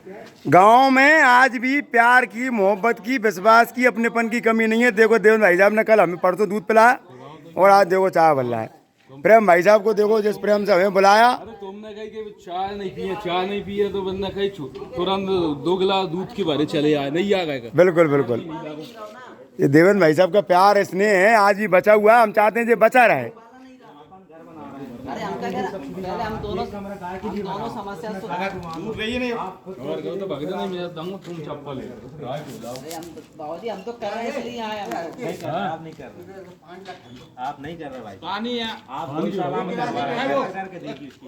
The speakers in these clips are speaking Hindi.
गांव में आज भी प्यार की, मोहब्बत की, विश्वास की, अपनेपन की कमी नहीं है। देखो देवेंद्र भाई साहब ने कल हमें परसों दूध पिलाया और आज देखो चाय बन रहा है। प्रेम भाई साहब को देखो जिस प्रेम से हमें बुलाया। अरे तुमने कही कि चाय नहीं पिए तो बंदा कही तुरंत 2 गिलास दूध के भरे चले आए, नहीं आ गए। बिल्कुल बिल्कुल, ये देवेंद्र भाई साहब का प्यार स्नेह है, आज भी बचा हुआ है। हम चाहते हैं ये बचा रहे। अरे हम क्या कह पहले हम दोनों समस्या दूध रही नहीं और कहो तो भगत नहीं मैं दूंगा तुम चप्पल ले गाय बुलाओ। हम बाबूजी हम तो कर रहे हैं इसलिए आए हम। आप नहीं कर रहे, आप नहीं कर रहे भाई। पानी है आप गौशाला में करके देखिए उसकी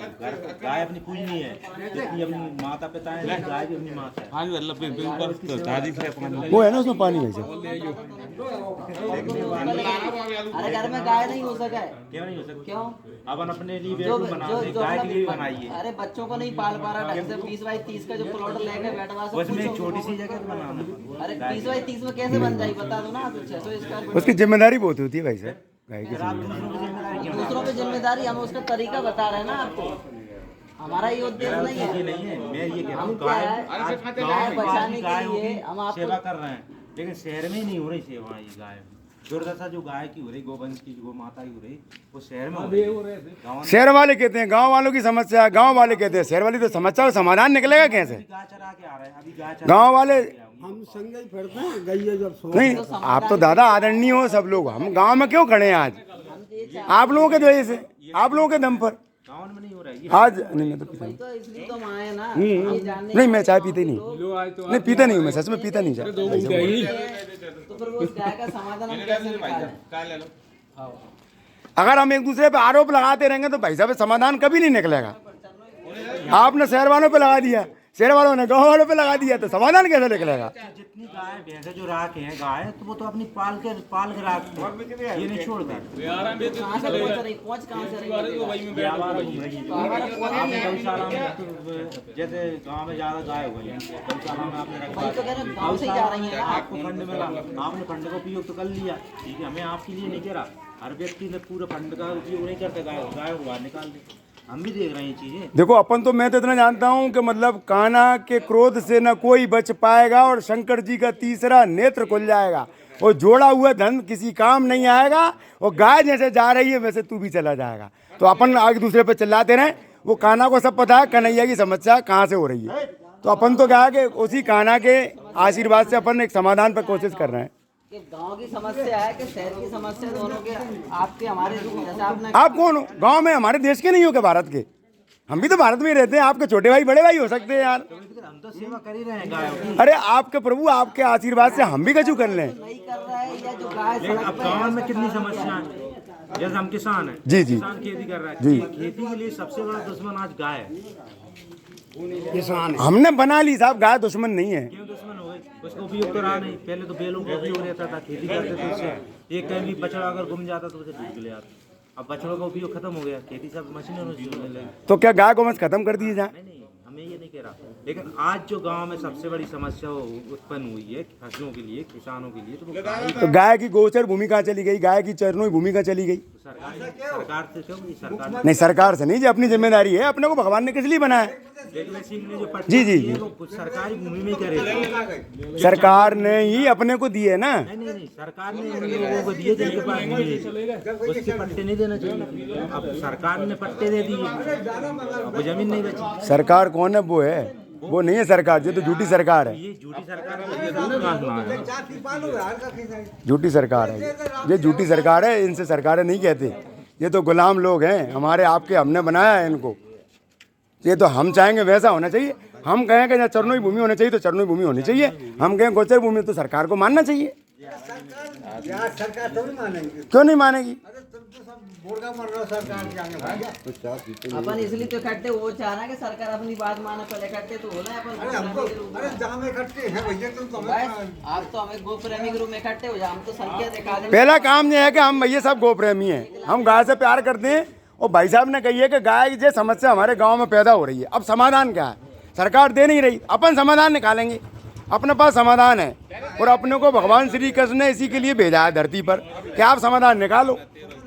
गाय अपनी पूजनी है, जितनी अपनी माता पिता है गाय भी अपनी माता है। पानी अल्लाह पे ऊपर दादी से पानी वो है ना उसमें पानी भाई साहब। अरे घर में गाय नहीं हो सका है। क्यों नहीं हो सकता? क्यों? अपन अपने लिए बेडरूम बनाते गाय के लिए भी बनाइए। अरे बच्चों को नहीं पाल पा रहा ढंग से। 20 बाई 30 का जो प्लॉट लेके बैठवा सकते उसमें एक छोटी सी जगह बनाना। अरे 20 बाई 30 में कैसे बन जाएगी बता दो ना। 600 स्क्वायर फीट उसकी जिम्मेदारी बहुत होती है भाई साहब गाय की। दूसरों पे जिम्मेदारी, हम उसका तरीका बता रहे हैं ना आपको। हमारा ये उद्देश्य नहीं है। नहीं है, मैं ये कह रहा हम हूँ क्या गाय है, आज गाय बचाने के गायों लिए की हम आपको सेवा कर रहे हैं, लेकिन शहर में ही नहीं हो रही सेवा। ये गाय दुर्दशा जो गाय की हो रही, गोवंश की गो माता की हो रही, वो शहर में हो रही। गाँव में शहर वाले कहते हैं गांव वालों की समस्या है, गांव वाले कहते हैं शहर वाली। तो समस्या का समाधान निकलेगा कैसे? गाय चरा के आ रहे हैं, अभी गाय चरा गांव वाले हम संग ही फिरते हैं गैया जब सो नहीं, आप तो दादा आदरणीय हो सब लोग। हम गांव में क्यों खड़े हैं आज? आप लोगों के वजह से, आप लोगों के दम पर गाँव में नहीं हो रहा है। आज। नहीं मैं तो पीता नहीं। तो इसलिए तो हम आए ना, ये जानने नहीं मैं चाय पीते नहीं, नहीं पीता नहीं हूँ मैं, सच में पीता नहीं चाय। तो फिर वो उस गाय का समाधान हम कैसे निकालें? अगर हम एक दूसरे पे आरोप लगाते रहेंगे तो भाई साहब समाधान कभी नहीं निकलेगा। आपने शहर वालों पे लगा दिया, शहर वालों ने गाँव वालों पे लगा दिया, तो समाधान कैसे निकलेगा? जितनी गाय भैंसे जो राख हैं गाय, तो वो तो अपनी पाल के राखते हैं, ये नहीं छोड़ते। कहाँ से पहुंच रही, पहुंच कहाँ से रही? ये आवारा घूम रही है। आपने गौशाला में तो जैसे गांव में ज्यादा गाय हो गई हैं, गौशाला में आपने वही तो कह रहे हैं, रखा, गाँव से ही जा रही है ना। आपको फंड मिला, आपने फंड का उपयोग तो कर लिया, ठीक है। हमें आपके लिए नहीं कह रहा, हर व्यक्ति ने पूरा फंड का उपयोग नहीं करता, गाय को बाहर निकाल दे। हम भी देख रहे हैं ये चीजें। देखो अपन तो, मैं तो इतना जानता हूँ कि मतलब कान्हा के क्रोध से न कोई बच पाएगा और शंकर जी का तीसरा नेत्र खुल जाएगा। और जोड़ा हुआ धन किसी काम नहीं आएगा। और गाय जैसे जा रही है वैसे तू भी चला जाएगा। तो अपन आगे दूसरे पे चिल्लाते रहे। वो कान्हा को सब पता है कन्हैया की समस्या कहाँ से हो रही है। तो अपन तो क्या है कि उसी कान्हा के आशीर्वाद से अपन एक समाधान पर कोशिश कर रहे हैं। कि गांव की समस्या है कि शहर की समस्या, दोनों के आपके हमारे जैसे आपने। आप कौन हो? गांव में हमारे देश के नहीं हो क्या? भारत के? हम भी तो भारत में ही रहते हैं। आपके छोटे भाई बड़े भाई हो सकते हैं यार। हम तो सेवा कर ही रहे हैं गायों की। अरे आपके प्रभु, आपके आशीर्वाद से हम भी कछु कर लें। नहीं कर रहा है या जो गाय लेकिन सड़क अब पे गाँव में है, कितनी समस्या है। जैसे हम किसान हैं, जी, जी। किसान खेती कर रहा है, जी। खेती के लिए सबसे बड़ा दुश्मन आज गाय है। किसान है। हमने बना ली साहब, गाय दुश्मन नहीं है। क्यों दुश्मन हो गए? उसका उपयोग तो रहा नहीं। पहले तो बैलों का उपयोग रहता था, खेती करते थे उससे। एक कहीं भी बछड़ा अगर गुम जाता तो उसे ढूंढ ले आता। अब बछड़ों का उपयोग खत्म हो गया, खेती सब मशीनों में होने लगी। तो क्या गाय को बस खत्म कर दिए जाए? नहीं, हमें ये नहीं कह रहा, लेकिन आज जो गांव में सबसे बड़ी समस्या उत्पन्न हुई है फसलों के लिए, किसानों के लिए, तो वो गाय तो गाय की गोचर भूमि कहाँ चली गई? गाय की चरणों भूमि कहाँ चली गई? सरकार से क्यों? सरकार नहीं, सरकार से नहीं, जो अपनी जिम्मेदारी है। अपने को भगवान ने किस लिए बनाया? रेलवे सिंह ने जो पट्टी जी, जी, दी है, वो सरकारी भूमि में ही करेगा। सरकार ने ही अपने को दिए ना। नहीं, सरकार ने उन लोगों को दिए जिनके पास नहीं, उसके पट्टे नहीं देना चाहिए। अब सरकार ने पट्टे दे दिए, अब जमीन नहीं बची। सरकार कौन है? वो है, वो नहीं है सरकार। ये तो झूठी सरकार है। ये झूठी सरकार है, झूठी सरकार है ये झूठी सरकार है। इनसे सरकारें नहीं कहते, ये तो गुलाम लोग हैं हमारे आपके। हमने बनाया है इनको। ये तो हम चाहेंगे वैसा होना चाहिए। हम कहें कि चरणों भूमि होनी चाहिए तो चरणों भूमि होनी चाहिए। हम कहें गोचर भूमि तो सरकार को मानना चाहिए। सरकार तो नहीं मानेंगे। क्यों नहीं मानेगी? अपन इसलिए तो इकट्ठे वो चाह रहा है कि सरकार अपनी बात माने। पहले इकट्ठे तो होना है अपन। इकट्ठे हैं भैया बस आप तो हमें गो प्रेमी के रूप में इकट्ठे हो जाए, हम तो संख्या दिखा देंगे। पहला काम यह है कि हम भैया सब गौ प्रेमी हैं। हम गाय से प्यार करते हैं। और भाई साहब ने कही है कि गाय की जो समस्या हमारे गांव में पैदा हो रही है, अब समाधान क्या है? सरकार दे नहीं रही, अपन समाधान निकालेंगे। अपने पास समाधान है और अपने को भगवान श्री कृष्ण ने इसी के लिए भेजा है धरती पर कि आप समाधान निकालो।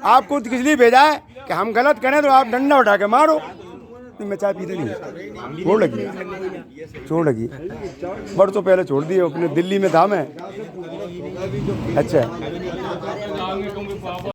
आपको किस लिए भेजा है कि हम गलत करें तो आप डंडा उठा के मारो। मैं चाय पीते नहीं, छोड़ लगी। छोड़ रखी बरसों पहले छोड़ दिए अपने दिल्ली में था मैं। अच्छा